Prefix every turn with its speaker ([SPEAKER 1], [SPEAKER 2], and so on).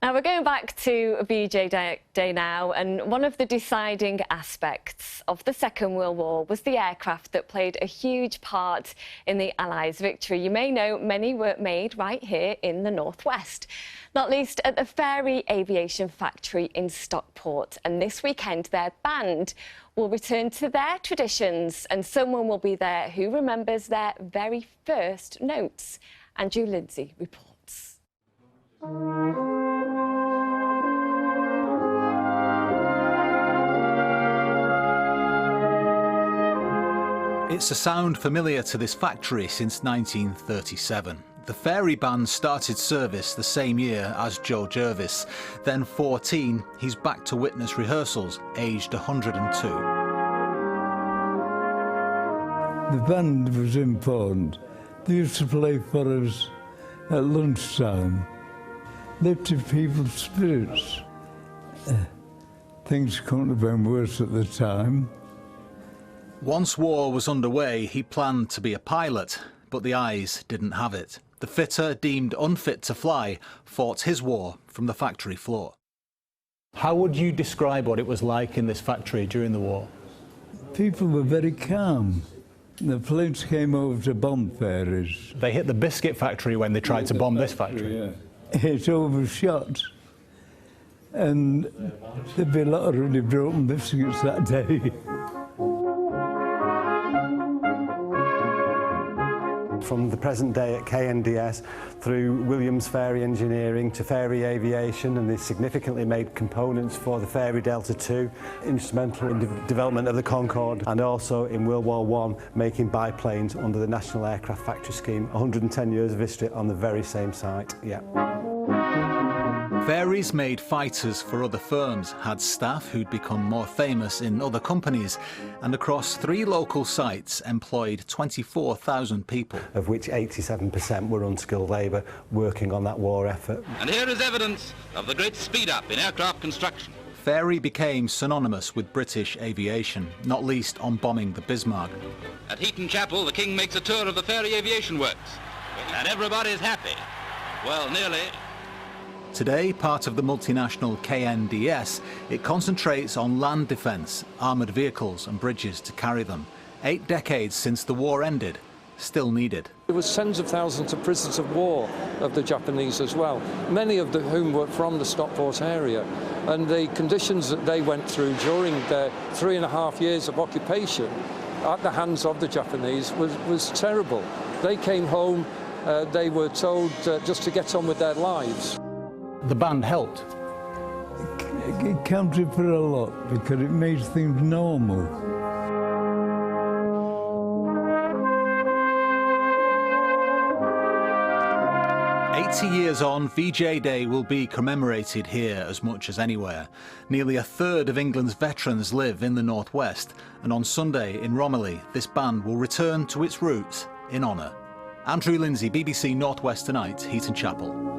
[SPEAKER 1] Now we're going back to VJ Day now, and one of the deciding aspects of the Second World War was the aircraft that played a huge part in the Allies' victory. You may know many were made right here in the northwest, not least at the Fairey aviation factory in Stockport. And this weekend their band will return to their traditions, and someone will be there who remembers their very first notes. Andrew Lindsay reports.
[SPEAKER 2] It's a sound familiar to this factory since 1937. The Fairey band started service the same year as Joe Jervis. Then 14, he's back to witness rehearsals, aged 102.
[SPEAKER 3] The band was important. They used to play for us at lunchtime, lifted people's spirits. Things couldn't have been worse at the time.
[SPEAKER 2] Once war was underway, he planned to be a pilot, but the eyes didn't have it. The fitter, deemed unfit to fly, fought his war from the factory floor. How would you describe what it was like in this factory during the war?
[SPEAKER 3] People were very calm. The planes came over to bomb Faireys.
[SPEAKER 2] They hit the biscuit factory when they tried to bomb this factory.
[SPEAKER 3] Yeah. It overshot. And there'd be a lot of really broken biscuits that day.
[SPEAKER 4] From the present day at KNDS through Williams Fairey Engineering to Fairey Aviation, and they significantly made components for the Fairey Delta II, instrumental in the development of the Concorde, and also in World War I making biplanes under the National Aircraft Factory Scheme. 110 years of history on the very same site, yeah.
[SPEAKER 2] Faireys made fighters for other firms, had staff who'd become more famous in other companies, and across 3 local sites employed 24,000 people.
[SPEAKER 4] Of which 87% were unskilled labour working on that war effort.
[SPEAKER 5] And here is evidence of the great speed-up in aircraft construction.
[SPEAKER 2] Fairey became synonymous with British aviation, not least on bombing the Bismarck.
[SPEAKER 5] At Heaton Chapel, the King makes a tour of the Fairey Aviation Works, and everybody's happy. Well, nearly.
[SPEAKER 2] Today, part of the multinational KNDS, it concentrates on land defence, armoured vehicles and bridges to carry them. 8 decades since the war ended, still needed.
[SPEAKER 6] There was tens of thousands of prisoners of war of the Japanese as well, many of whom were from the Stockport area. And the conditions that they went through during their 3.5 years of occupation at the hands of the Japanese was terrible. They came home, they were told just to get on with their lives.
[SPEAKER 2] The band helped.
[SPEAKER 3] It counted for a lot because it made things normal.
[SPEAKER 2] "80 years on, VJ Day will be commemorated here as much as anywhere. Nearly a third of England's veterans live in the northwest, and on Sunday in Romilly, this band will return to its roots in honour. Andrew Lindsay, BBC Northwest Tonight, Heaton Chapel.